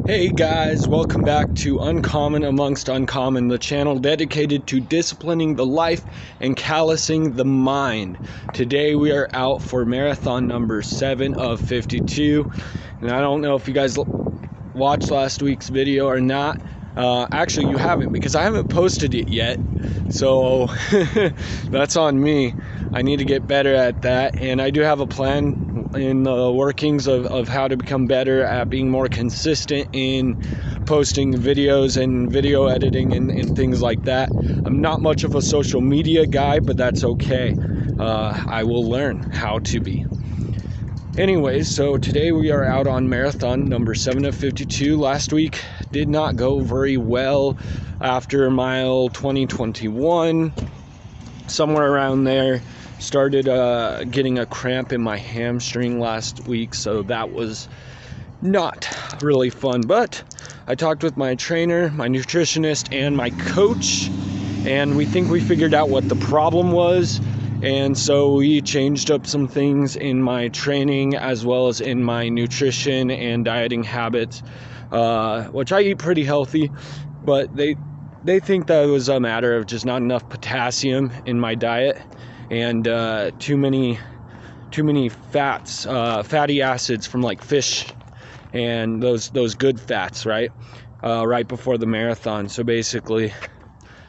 Hey guys, welcome back to Uncommon Amongst Uncommon, the channel dedicated to disciplining the life and callousing the mind. Today we are out for marathon number 7 of 52, and I don't know if you guys watched last week's video or not. Actually, you haven't, because I haven't posted it yet, so that's on me. I need to get better at that, and I do have a plan in the workings of how to become better at being more consistent in posting videos and video editing and things like that. I'm not much of a social media guy, but that's okay. I will learn how to be. Anyways, so today we are out on marathon number 7 of 52. Last week did not go very well after mile 2021, somewhere around there. Started getting a cramp in my hamstring last week, so that was not really fun. But I talked with my trainer, my nutritionist, and my coach, and we think we figured out what the problem was. And so we changed up some things in my training as well as in my nutrition and dieting habits, which I eat pretty healthy, but they think that it was a matter of just not enough potassium in my diet and too many fats, fatty acids from like fish and those good fats, right before the marathon. So basically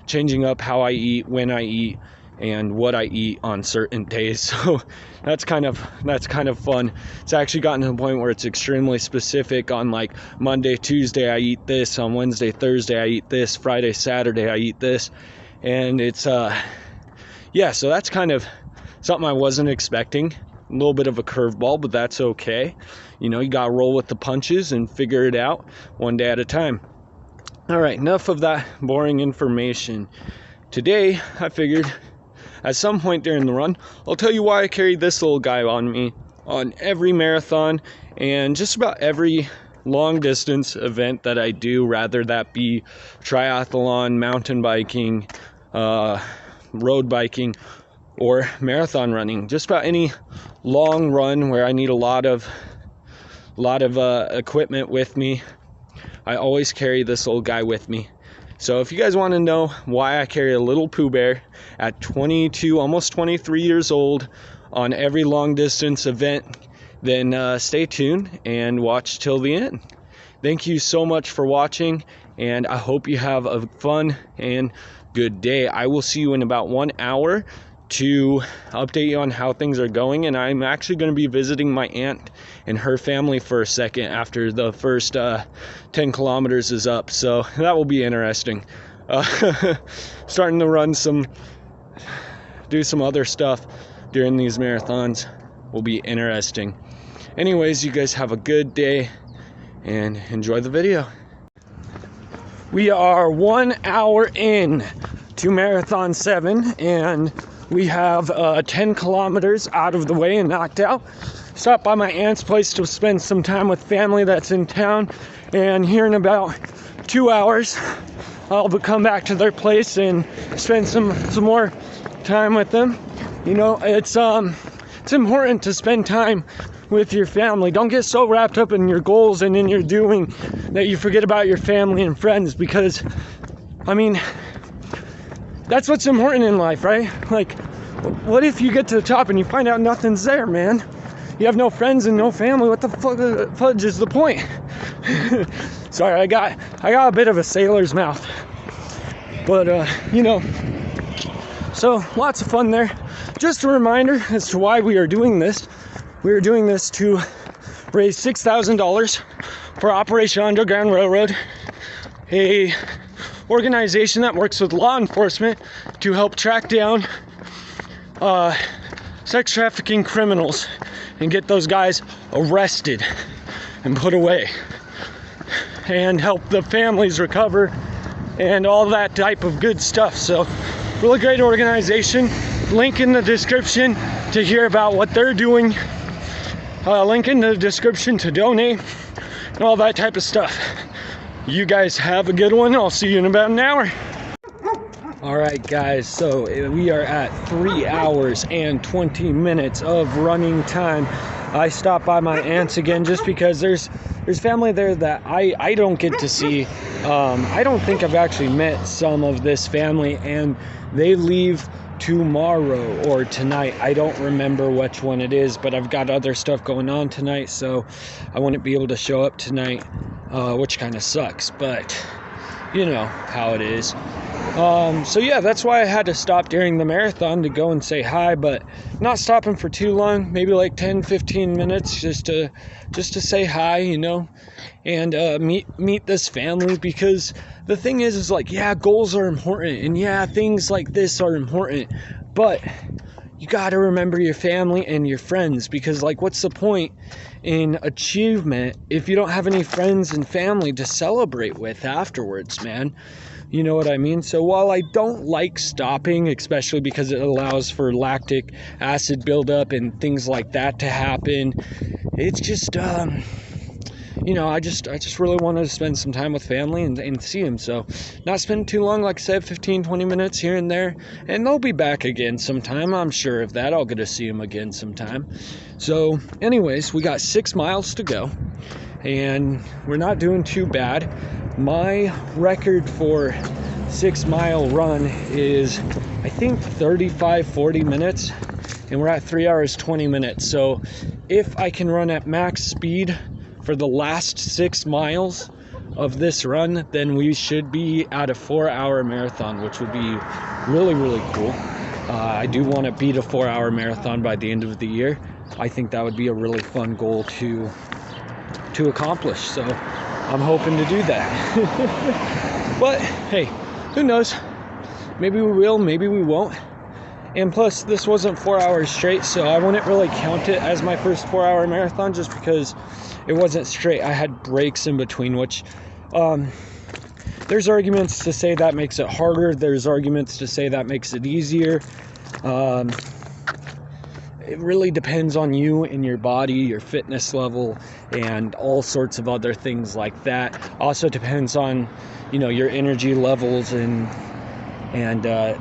changing up how I eat, when I eat, and what I eat on certain days. So that's kind of fun. It's actually gotten to the point where it's extremely specific. On like Monday, Tuesday I eat this, on Wednesday, Thursday I eat this, Friday, Saturday I eat this, and it's yeah, so that's kind of something I wasn't expecting. A little bit of a curveball, but that's okay. You know, you gotta roll with the punches and figure it out one day at a time. All right, enough of that boring information. Today I figured at some point during the run, I'll tell you why I carry this little guy on me on every marathon and just about every long distance event that I do, rather that be triathlon, mountain biking, road biking, or marathon running. Just about any long run where I need a lot of equipment with me, I always carry this little guy with me. So if you guys want to know why I carry a little Pooh Bear at 22, almost 23 years old on every long distance event, then stay tuned and watch till the end. Thank you so much for watching, and I hope you have a fun and good day. I will see you in about 1 hour to update you on how things are going, and I'm actually going to be visiting my aunt and her family for a second after the first 10 kilometers is up, so that will be interesting. Starting to do some other stuff during these marathons will be interesting. Anyways, you guys have a good day and enjoy the video. We are 1 hour in to marathon 7, and we have 10 kilometers out of the way and knocked out. Stopped by my aunt's place to spend some time with family that's in town, and here in about 2 hours I'll come back to their place and spend some more time with them. You know, it's important to spend time with your family. Don't get so wrapped up in your goals and in your doing that you forget about your family and friends, because I mean, that's what's important in life, right? Like, what if you get to the top and you find out nothing's there, man? You have no friends and no family. What the fudge is the point? Sorry, I got a bit of a sailor's mouth, but you know, so lots of fun there. Just a reminder as to why we are doing this. We are doing this to raise $6,000 for Operation Underground Railroad, a organization that works with law enforcement to help track down sex trafficking criminals and get those guys arrested and put away, and help the families recover and all that type of good stuff. So really great organization. Link in the description to hear about what they're doing. Link in the description to donate and all that type of stuff. You guys have a good one. I'll see you in about an hour. All right, guys, so we are at 3 hours and 20 minutes of running time. I stopped by my aunt's again just because there's there's family there that I don't get to see. I don't think I've actually met some of this family, and they leave tomorrow or tonight. I don't remember which one it is, but I've got other stuff going on tonight, so I wouldn't be able to show up tonight, which kind of sucks, but you know how it is. So yeah, that's why I had to stop during the marathon to go and say hi, but not stopping for too long, maybe like 10-15 minutes just to say hi, you know, and meet this family, because the thing is like, yeah, goals are important, and yeah, things like this are important, but you got to remember your family and your friends, because like, what's the point in achievement if you don't have any friends and family to celebrate with afterwards, man? You know what I mean? So while I don't like stopping, especially because it allows for lactic acid buildup and things like that to happen, it's just, you know, I just really wanted to spend some time with family and see them. So not spend too long, like I said, 15-20 minutes here and there, and they'll be back again sometime. I'm sure of that. I'll get to see them again sometime. So anyways, we got 6 miles to go, and we're not doing too bad. My record for 6-mile run is, I think, 35-40 minutes, and we're at 3 hours 20 minutes. So if I can run at max speed for the last 6 miles of this run, then we should be at a 4-hour marathon, which would be really, really cool. I do want to beat a 4-hour marathon by the end of the year. I think that would be a really fun goal to accomplish. So I'm hoping to do that. But hey, who knows? Maybe we will, maybe we won't. And plus, this wasn't 4 hours straight, so I wouldn't really count it as my first 4-hour marathon, just because it wasn't straight. I had breaks in between, which there's arguments to say that makes it harder. There's arguments to say that makes it easier. It really depends on you and your body, your fitness level, and all sorts of other things like that. Also depends on, you know, your energy levels and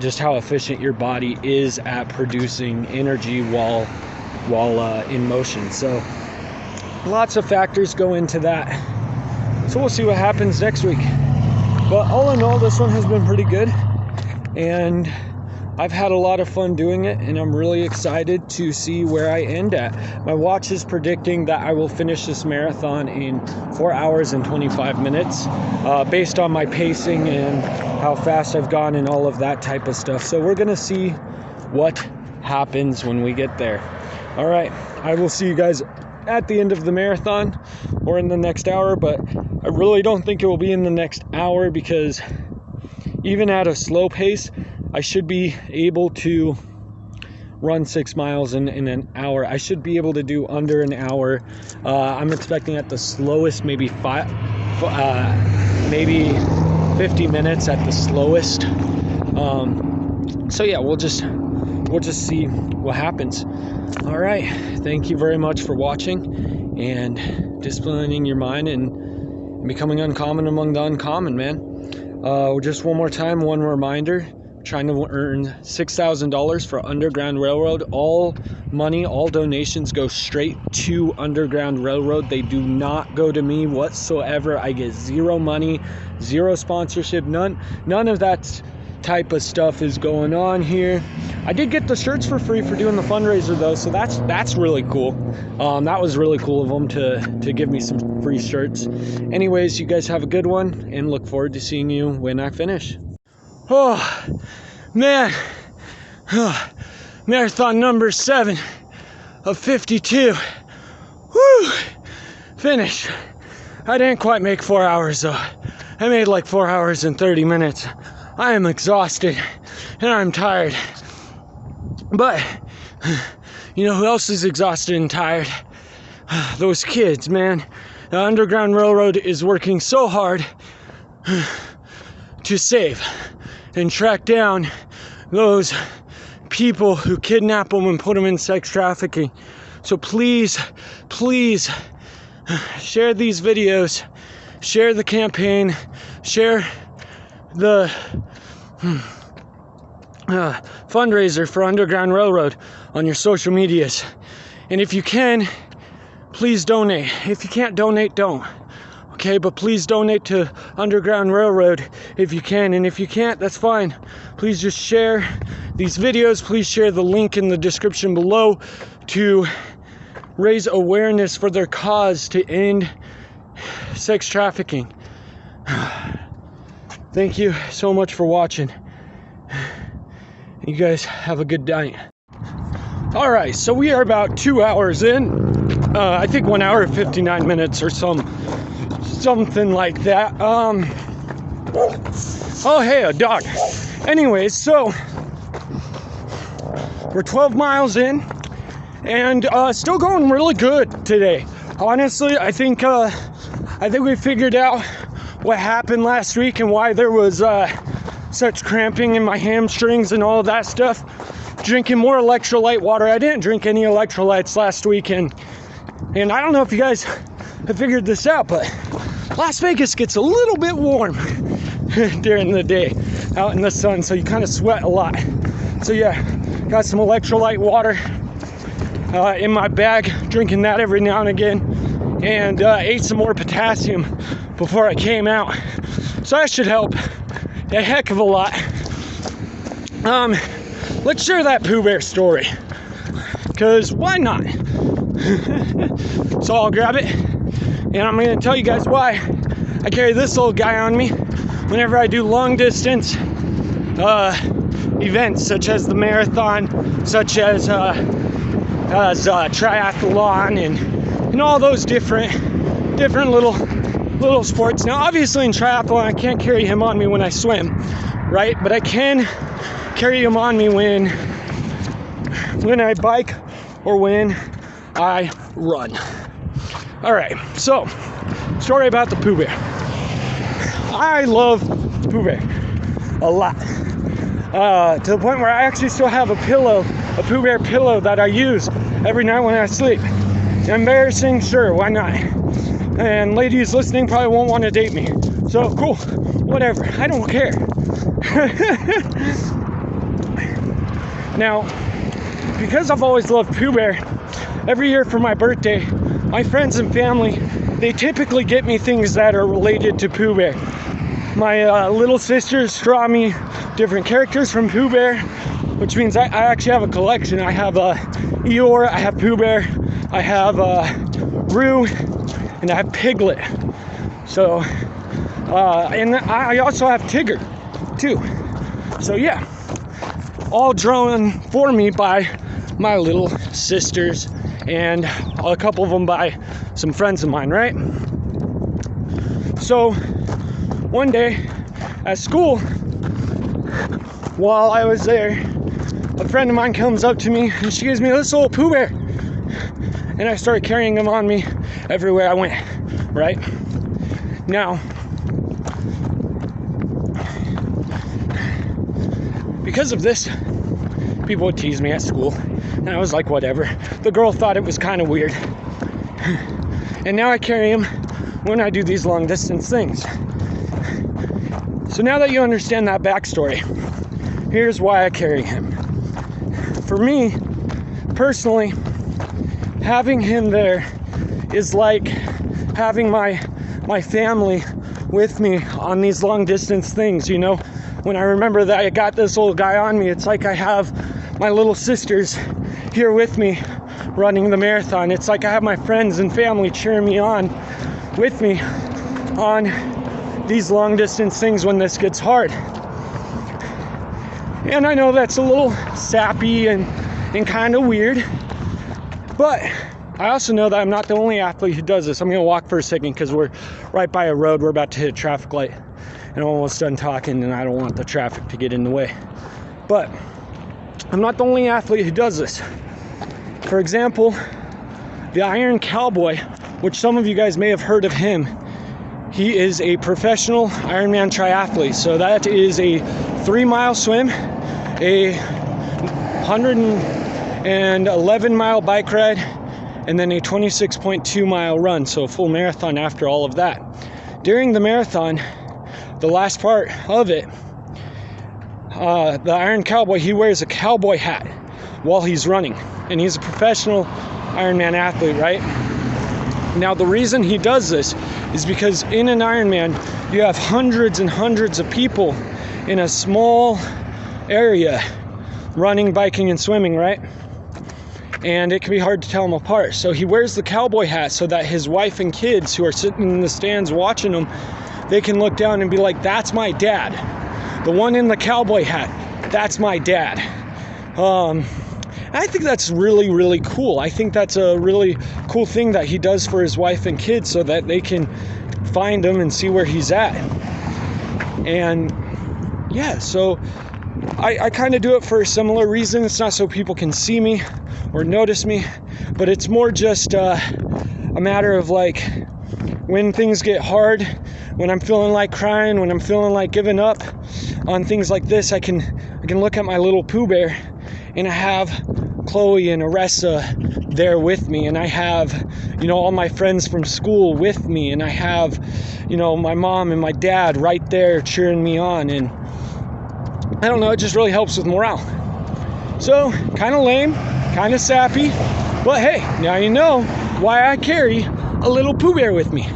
just how efficient your body is at producing energy while in motion. So lots of factors go into that. So we'll see what happens next week. But all in all, this one has been pretty good, and I've had a lot of fun doing it, and I'm really excited to see where I end at. My watch is predicting that I will finish this marathon in 4 hours and 25 minutes, based on my pacing and how fast I've gone and all of that type of stuff. So we're gonna see what happens when we get there. All right, I will see you guys at the end of the marathon or in the next hour, but I really don't think it will be in the next hour, because even at a slow pace, I should be able to run 6 miles in an hour. I should be able to do under an hour. I'm expecting at the slowest maybe 50 minutes at the slowest. So yeah, we'll just see what happens. All right, thank you very much for watching and disciplining your mind and becoming uncommon among the uncommon, man. Just one more time, one reminder. Trying to earn $6,000 for Underground Railroad. All money, all donations go straight to Underground Railroad. They do not go to me whatsoever. I get zero money, zero sponsorship, none of that type of stuff is going on here. I did get the shirts for free for doing the fundraiser though, so that's really cool. That was really cool of them to give me some free shirts. Anyways, you guys have a good one, and look forward to seeing you when I finish. Oh, man. Marathon number 7 of 52. Woo! Finish. I didn't quite make 4 hours, though. I made like 4 hours and 30 minutes. I am exhausted, and I'm tired. But, you know who else is exhausted and tired? Those kids, man. The Underground Railroad is working so hard to save and track down those people who kidnap them and put them in sex trafficking. So please share these videos, share the campaign, share the fundraiser for Underground Railroad on your social medias. And if you can, please donate. If you can't donate, don't. Okay, but please donate to Underground Railroad if you can. And if you can't, that's fine. Please just share these videos. Please share the link in the description below to raise awareness for their cause to end sex trafficking. Thank you so much for watching. You guys have a good night. All right, so we are about 2 hours in. I think 1 hour and 59 minutes or something like that. Oh, hey, a dog. Anyways, so we're 12 miles in and still going really good today. Honestly, I think we figured out what happened last week and why there was such cramping in my hamstrings and all of that stuff. Drinking more electrolyte water. I didn't drink any electrolytes last weekend. And I don't know if you guys have figured this out, but Las Vegas gets a little bit warm during the day out in the sun, so you kind of sweat a lot. So yeah, got some electrolyte water in my bag, drinking that every now and again, and ate some more potassium before I came out. So that should help a heck of a lot. Let's share that Pooh Bear story, because why not? So I'll grab it, and I'm going to tell you guys why I carry this little guy on me whenever I do long distance events, such as the marathon, such as triathlon, and all those different little sports. Now, obviously in triathlon, I can't carry him on me when I swim, right? But I can carry him on me when I bike or when I run. All right, so story about the Pooh Bear. I love Pooh Bear a lot, to the point where I actually still have a Pooh Bear pillow that I use every night when I sleep. Embarrassing? Sure, why not? And ladies listening probably won't want to date me. So cool, whatever, I don't care. Now, because I've always loved Pooh Bear, every year for my birthday, my friends and family, they typically get me things that are related to Pooh Bear. My little sisters draw me different characters from Pooh Bear, which means I actually have a collection. I have Eeyore, I have Pooh Bear, I have Roo, and I have Piglet. So, and I also have Tigger, too. So yeah, all drawn for me by my little sisters, and a couple of them by some friends of mine, right? So one day at school, while I was there, a friend of mine comes up to me and she gives me this little Pooh Bear, and I started carrying him on me everywhere I went, right? Now, because of this, people would tease me at school, and I was like, whatever. The girl thought it was kind of weird. And now I carry him when I do these long distance things. So now that you understand that backstory, here's why I carry him. For me, personally, having him there is like having my family with me on these long distance things, you know? When I remember that I got this little guy on me, it's like I have my little sisters here with me running the marathon. It's like I have my friends and family cheering me on with me on these long distance things when this gets hard. And I know that's a little sappy and kind of weird, but I also know that I'm not the only athlete who does this. I'm going to walk for a second because we're right by a road. We're about to hit a traffic light, and I'm almost done talking, and I don't want the traffic to get in the way. But I'm not the only athlete who does this. For example, the Iron Cowboy, which some of you guys may have heard of him, he is a professional Ironman triathlete. So that is a 3-mile swim, a 111-mile bike ride, and then a 26.2-mile run, so a full marathon after all of that. During the marathon, the last part of it, the Iron Cowboy, he wears a cowboy hat while he's running, and he's a professional Ironman athlete, right? Now, the reason he does this is because in an Ironman, you have hundreds and hundreds of people in a small area running, biking, and swimming, right? And it can be hard to tell them apart. So he wears the cowboy hat so that his wife and kids who are sitting in the stands watching him, they can look down and be like, that's my dad. The one in the cowboy hat, that's my dad. I think that's really, really cool. I think that's a really cool thing that he does for his wife and kids so that they can find him and see where he's at. And yeah, so I kind of do it for a similar reason. It's not so people can see me or notice me, but it's more just a matter of like, when things get hard, when I'm feeling like crying, when I'm feeling like giving up on things like this, I can look at my little Pooh Bear, and I have Chloe and Aressa there with me, and I have, you know, all my friends from school with me, and I have, you know, my mom and my dad right there cheering me on, and I don't know, it just really helps with morale. So, kind of lame, kind of sappy, but hey, now you know why I carry a little Pooh Bear with me.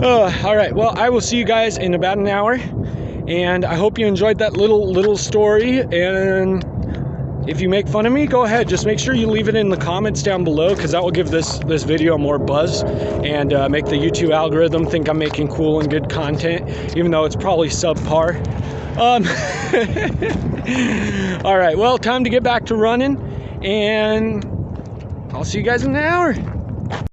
All right, well, I will see you guys in about an hour, and I hope you enjoyed that little story. And if you make fun of me, go ahead. Just make sure you leave it in the comments down below, because that will give this video more buzz and make the YouTube algorithm think I'm making cool and good content, even though it's probably subpar. All right, well, time to get back to running, and I'll see you guys in an hour.